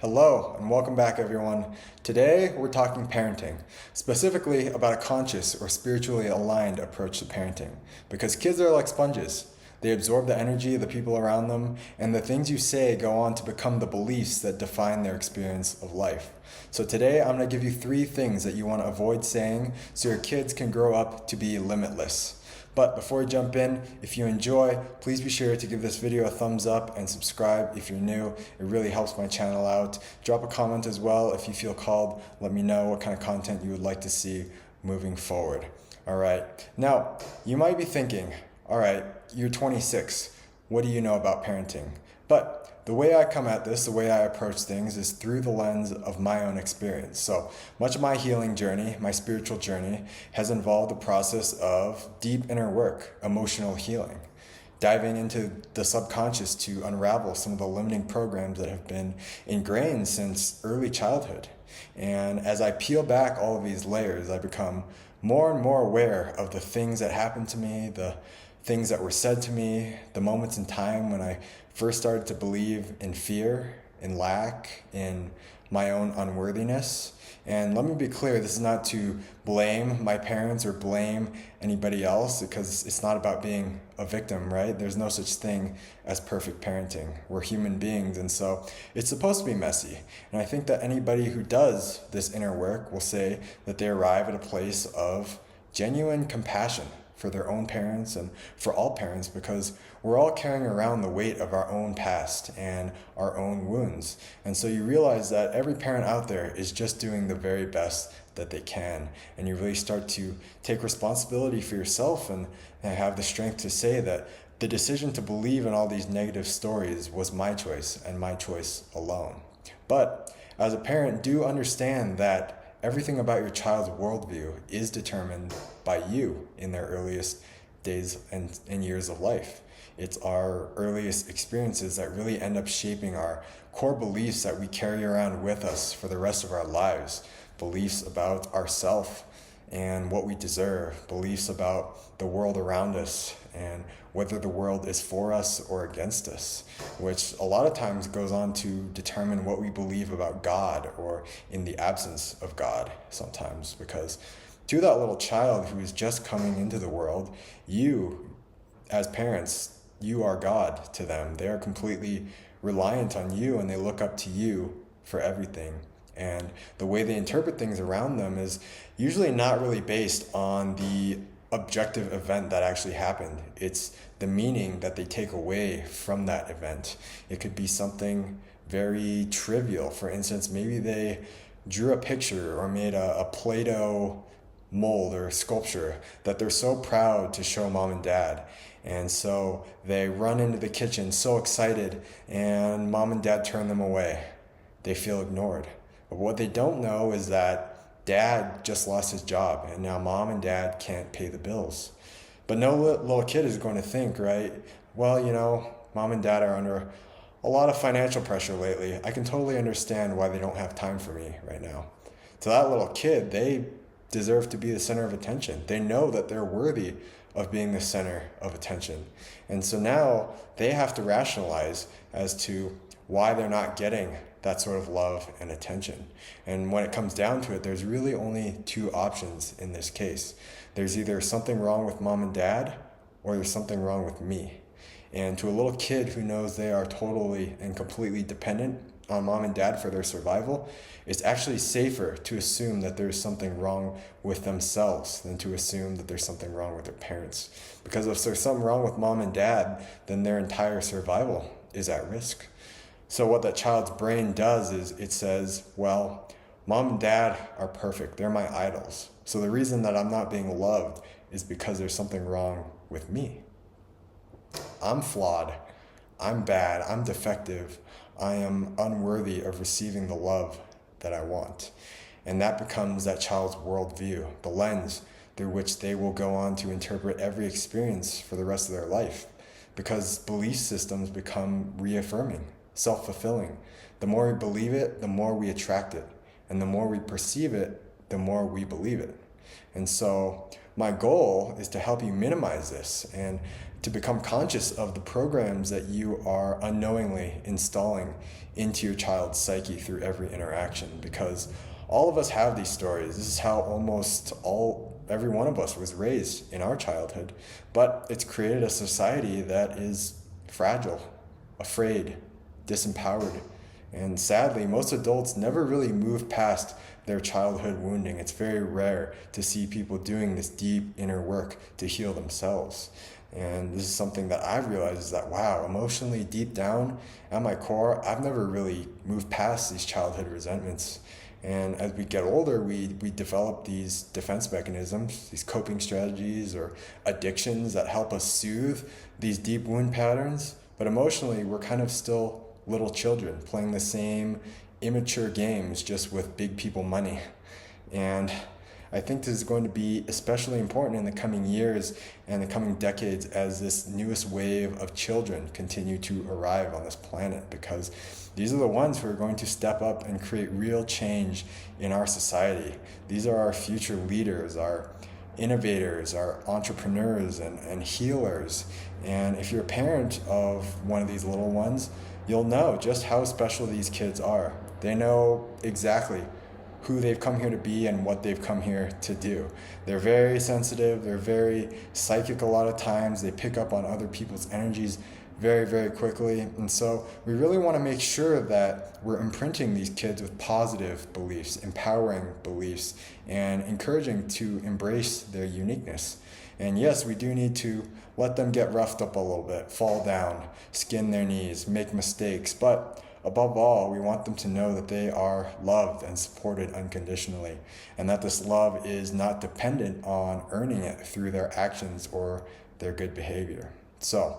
Hello and welcome back everyone. Today we're talking parenting, specifically about a conscious or spiritually aligned approach to parenting. Because kids are like sponges. They absorb the energy of the people around them, and the things you say go on to become the beliefs that define their experience of life. So today I'm going to give you 3 things that you want to avoid saying so your kids can grow up to be limitless. But before we jump in, if you enjoy, please be sure to give this video a thumbs up and subscribe if you're new. It really helps my channel out. Drop a comment as well if you feel called. Let me know what kind of content you would like to see moving forward. All right. Now, you might be thinking, all right, you're 26. What do you know about parenting? But the way I come at this, the way I approach things is through the lens of my own experience. So much of my healing journey, my spiritual journey, has involved the process of deep inner work, emotional healing, diving into the subconscious to unravel some of the limiting programs that have been ingrained since early childhood. And as I peel back all of these layers, I become more and more aware of the things that happened to me, the things that were said to me, the moments in time when I first started to believe in fear, in lack, in my own unworthiness. And let me be clear, this is not to blame my parents or blame anybody else, because it's not about being a victim, right? There's no such thing as perfect parenting. We're human beings, and so it's supposed to be messy. And I think that anybody who does this inner work will say that they arrive at a place of genuine compassion for their own parents and for all parents, because we're all carrying around the weight of our own past and our own wounds. And so you realize that every parent out there is just doing the very best that they can. And you really start to take responsibility for yourself and have the strength to say that the decision to believe in all these negative stories was my choice and my choice alone. But as a parent, do understand that everything about your child's worldview is determined by you in their earliest days and years of life. It's our earliest experiences that really end up shaping our core beliefs that we carry around with us for the rest of our lives. Beliefs about ourselves and what we deserve, beliefs about the world around us and whether the world is for us or against us, which a lot of times goes on to determine what we believe about God, or in the absence of God sometimes. Because to that little child who is just coming into the world, you, as parents, you are God to them. They are completely reliant on you, and they look up to you for everything. And the way they interpret things around them is usually not really based on the objective event that actually happened. It's the meaning that they take away from that event. It could be something very trivial. For instance, maybe they drew a picture or made a Play-Doh mold or sculpture that they're so proud to show mom and dad. And so they run into the kitchen so excited, and mom and dad turn them away. They feel ignored. But what they don't know is that dad just lost his job, and now mom and dad can't pay the bills. But no little kid is going to think, right, well, mom and dad are under a lot of financial pressure lately. I can totally understand why they don't have time for me right now. To that little kid, they deserve to be the center of attention. They know that they're worthy of being the center of attention. And so now they have to rationalize as to why they're not getting that sort of love and attention. And when it comes down to it, there's really only 2 options in this case. There's either something wrong with mom and dad, or there's something wrong with me. And to a little kid who knows they are totally and completely dependent on mom and dad for their survival, it's actually safer to assume that there's something wrong with themselves than to assume that there's something wrong with their parents. Because if there's something wrong with mom and dad, then their entire survival is at risk. So what that child's brain does is it says, well, mom and dad are perfect. They're my idols. So the reason that I'm not being loved is because there's something wrong with me. I'm flawed. I'm bad. I'm defective. I am unworthy of receiving the love that I want. And that becomes that child's worldview, the lens through which they will go on to interpret every experience for the rest of their life. Because belief systems become reaffirming, self-fulfilling. The more we believe it, the more we attract it. And the more we perceive it, the more we believe it. And so My goal is to help you minimize this and to become conscious of the programs that you are unknowingly installing into your child's psyche through every interaction, because all of us have these stories. This is how every one of us was raised in our childhood, but it's created a society that is fragile, afraid, disempowered, and sadly most adults never really move past their childhood wounding. It's very rare to see people doing this deep inner work to heal themselves. And this is something that I've realized, is that, wow, emotionally deep down at my core, I've never really moved past these childhood resentments. And as we get older, we develop these defense mechanisms, these coping strategies or addictions that help us soothe these deep wound patterns. But emotionally, we're kind of still little children playing the same immature games, just with big people money. And I think this is going to be especially important in the coming years and the coming decades as this newest wave of children continue to arrive on this planet, because these are the ones who are going to step up and create real change in our society. These are our future leaders, our innovators, our entrepreneurs, and healers. And if you're a parent of one of these little ones, you'll know just how special these kids are. They know exactly who they've come here to be and what they've come here to do. They're very sensitive, they're very psychic a lot of times, they pick up on other people's energies very, very quickly. And so we really want to make sure that we're imprinting these kids with positive beliefs, empowering beliefs, and encouraging to embrace their uniqueness. And yes, we do need to let them get roughed up a little bit, fall down, skin their knees, make mistakes, but above all, we want them to know that they are loved and supported unconditionally, and that this love is not dependent on earning it through their actions or their good behavior. So,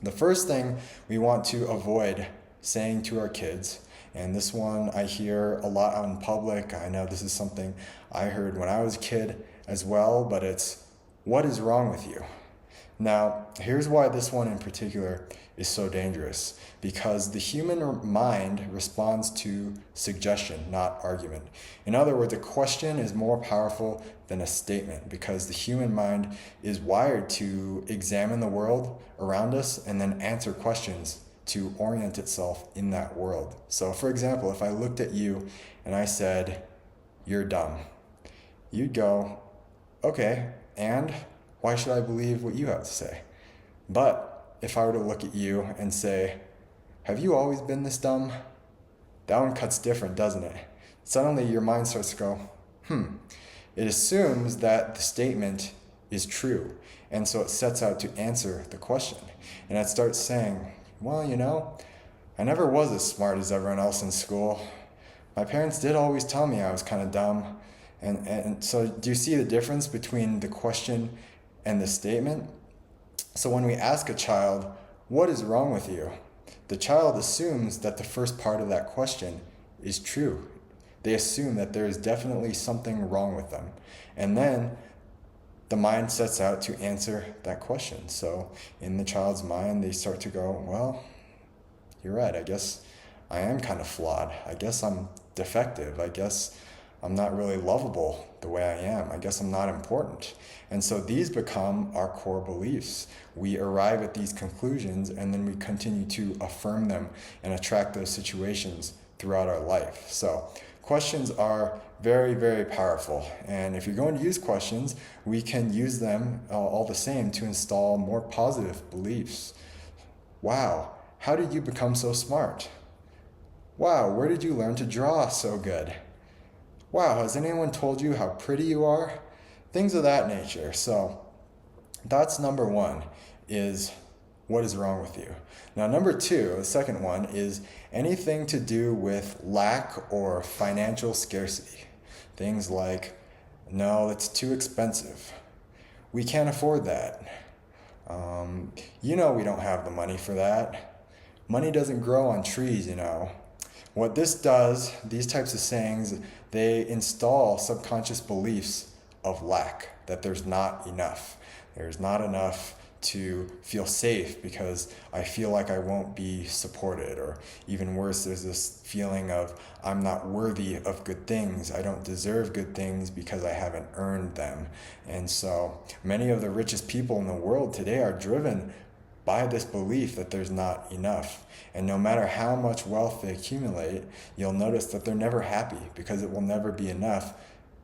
the first thing we want to avoid saying to our kids, and this one I hear a lot out in public, I know this is something I heard when I was a kid as well, but it's, "What is wrong with you?" Now, here's why this one in particular is so dangerous, because the human mind responds to suggestion, not argument. In other words, a question is more powerful than a statement, because the human mind is wired to examine the world around us and then answer questions to orient itself in that world. So, for example, if I looked at you and I said, "You're dumb," you'd go, "Okay, and why should I believe what you have to say?" But if I were to look at you and say, "Have you always been this dumb?" That one cuts different, doesn't it? Suddenly your mind starts to go, It assumes that the statement is true. And so it sets out to answer the question. And it starts saying, "Well, I never was as smart as everyone else in school. My parents did always tell me I was kind of dumb." And so do you see the difference between the question and the statement? So when we ask a child, "What is wrong with you?" the child assumes that the first part of that question is true. They assume that there is definitely something wrong with them. And then the mind sets out to answer that question. So in the child's mind, they start to go, "Well, you're right. I guess I am kind of flawed. I guess I'm defective. I guess I'm not really lovable the way I am. I guess I'm not important." And so these become our core beliefs. We arrive at these conclusions and then we continue to affirm them and attract those situations throughout our life. So questions are very, very powerful. And if you're going to use questions, we can use them all the same to install more positive beliefs. "Wow, how did you become so smart?" "Wow, where did you learn to draw so good?" "Wow, has anyone told you how pretty you are?" Things of that nature. So that's number one, is what is wrong with you. Now, number two, the second one, is anything to do with lack or financial scarcity. Things like, "No, it's too expensive. We can't afford that. We don't have the money for that. Money doesn't grow on trees. What this does, these types of sayings, they install subconscious beliefs of lack, that there's not enough. There's not enough to feel safe because I feel like I won't be supported. Or even worse, there's this feeling of I'm not worthy of good things. I don't deserve good things because I haven't earned them. And so many of the richest people in the world today are driven by this belief that there's not enough. And no matter how much wealth they accumulate, you'll notice that they're never happy because it will never be enough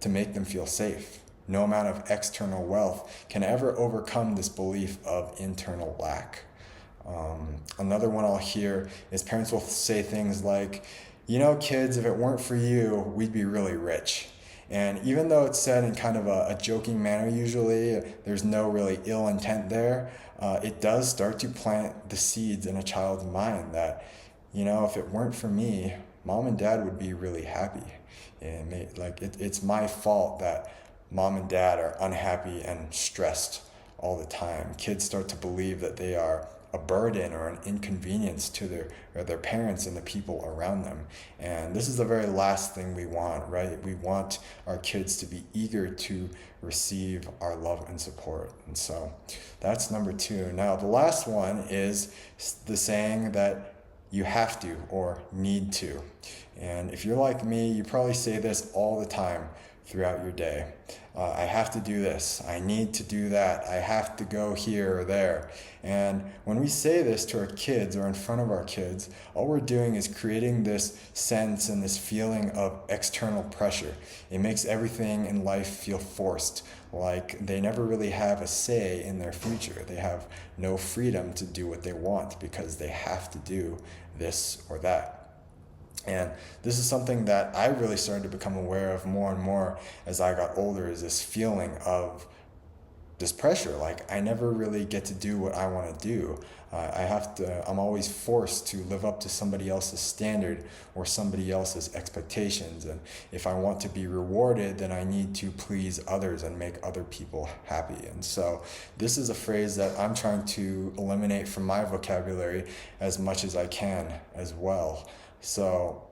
to make them feel safe. No amount of external wealth can ever overcome this belief of internal lack. Another one I'll hear is parents will say things like, you know, kids, if it weren't for you, we'd be really rich. And even though it's said in kind of a joking manner usually, there's no really ill intent there, it does start to plant the seeds in a child's mind that, you know, if it weren't for me, mom and dad would be really happy. And it's my fault that mom and dad are unhappy and stressed all the time. Kids start to believe that they are a burden or an inconvenience to their parents and the people around them. And this is the very last thing we want, right? We want our kids to be eager to receive our love and support. And so that's number 2. Now, the last one is the saying that you have to or need to. And if you're like me, you probably say this all the time throughout your day. I have to do this. I need to do that. I have to go here or there. And when we say this to our kids or in front of our kids, all we're doing is creating this sense and this feeling of external pressure. It makes everything in life feel forced, like they never really have a say in their future. They have no freedom to do what they want because they have to do this or that. And this is something that I really started to become aware of more and more as I got older, is this feeling of this pressure. Like I never really get to do what I want to do. I'm always forced to live up to somebody else's standard or somebody else's expectations. And if I want to be rewarded, then I need to please others and make other people happy. And so this is a phrase that I'm trying to eliminate from my vocabulary as much as I can as well. So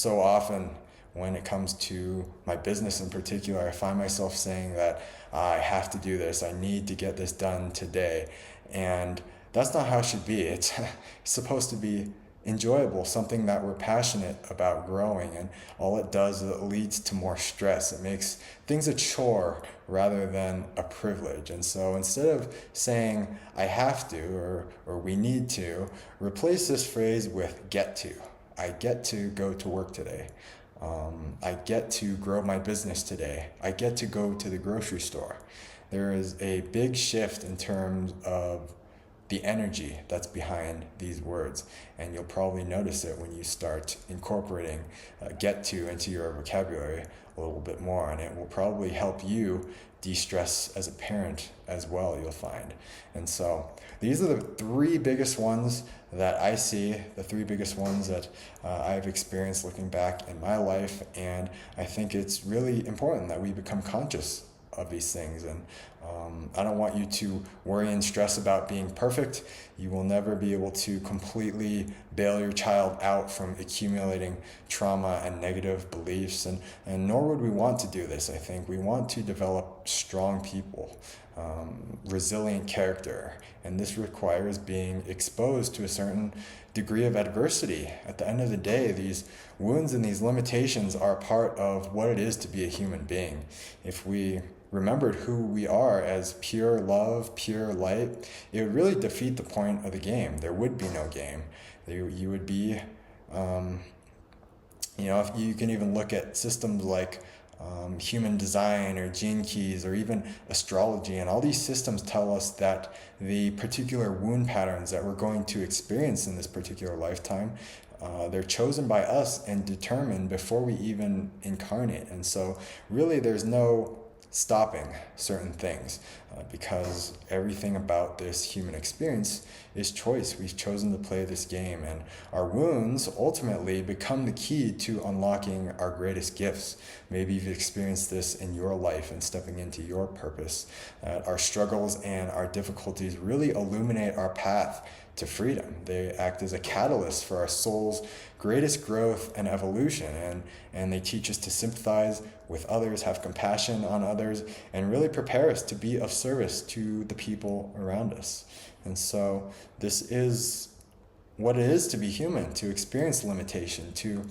often when it comes to my business in particular, I find myself saying that I have to do this, I need to get this done today. And that's not how it should be. It's supposed to be enjoyable, something that we're passionate about growing. And all it does is it leads to more stress. It makes things a chore rather than a privilege. And so instead of saying I have to or we need to, replace this phrase with get to. I get to go to work today. I get to grow my business today. I get to go to the grocery store. There is a big shift in terms of the energy that's behind these words, and you'll probably notice it when you start incorporating get to into your vocabulary a little bit more, and it will probably help you de-stress as a parent as well, you'll find. And so these are the 3 biggest ones that I see, the 3 biggest ones that I've experienced looking back in my life, and I think it's really important that we become conscious of these things. And I don't want you to worry and stress about being perfect. You will never be able to completely bail your child out from accumulating trauma and negative beliefs, and nor would we want to do this. I think we want to develop strong people, resilient character, and this requires being exposed to a certain degree of adversity. At the end of the day, these wounds and these limitations are part of what it is to be a human being. If we remembered who we are as pure love, pure light, it would really defeat the point of the game. There would be no game. You would be, if you can even look at systems like human design or gene keys or even astrology, and all these systems tell us that the particular wound patterns that we're going to experience in this particular lifetime, they're chosen by us and determined before we even incarnate. And so really there's no stopping certain things because everything about this human experience is choice. We've chosen to play this game, and our wounds ultimately become the key to unlocking our greatest gifts. Maybe you've experienced this in your life and stepping into your purpose. Our struggles and our difficulties really illuminate our path to freedom. They act as a catalyst for our soul's greatest growth and evolution, and they teach us to sympathize with others, have compassion on others, and really prepare us to be of service to the people around us. And so this is what it is to be human, to experience limitation, to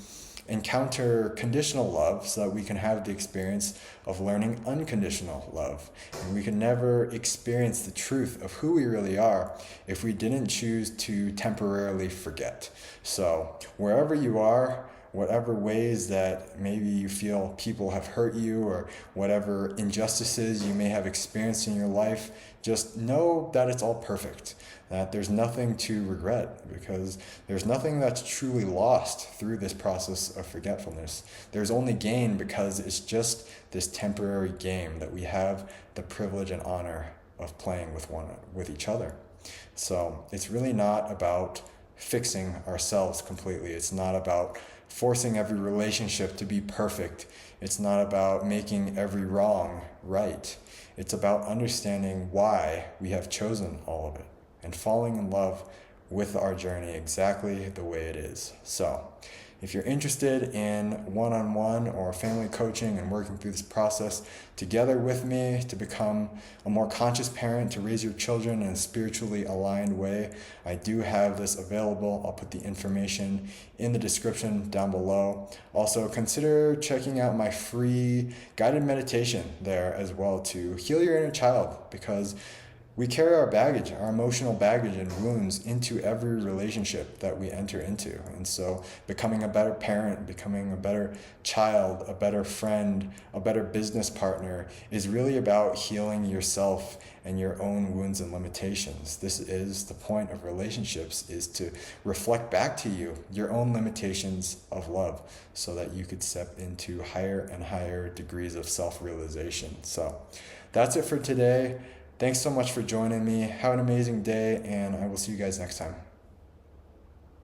encounter conditional love so that we can have the experience of learning unconditional love. And we can never experience the truth of who we really are if we didn't choose to temporarily forget. So wherever you are, whatever ways that maybe you feel people have hurt you, or whatever injustices you may have experienced in your life, just know that it's all perfect, that there's nothing to regret, because there's nothing that's truly lost through this process of forgetfulness. There's only gain, because it's just this temporary game that we have the privilege and honor of playing with each other. So it's really not about fixing ourselves completely. It's not about forcing every relationship to be perfect. It's not about making every wrong right. It's about understanding why we have chosen all of it and falling in love with our journey exactly the way it is. So if you're interested in one-on-one or family coaching and working through this process together with me to become a more conscious parent, to raise your children in a spiritually aligned way, I do have this available. I'll put the information in the description down below. Also, consider checking out my free guided meditation there as well to heal your inner child, because we carry our baggage, our emotional baggage and wounds into every relationship that we enter into. And so becoming a better parent, becoming a better child, a better friend, a better business partner is really about healing yourself and your own wounds and limitations. This is the point of relationships, is to reflect back to you your own limitations of love so that you could step into higher and higher degrees of self-realization. So that's it for today. Thanks so much for joining me. Have an amazing day, and I will see you guys next time.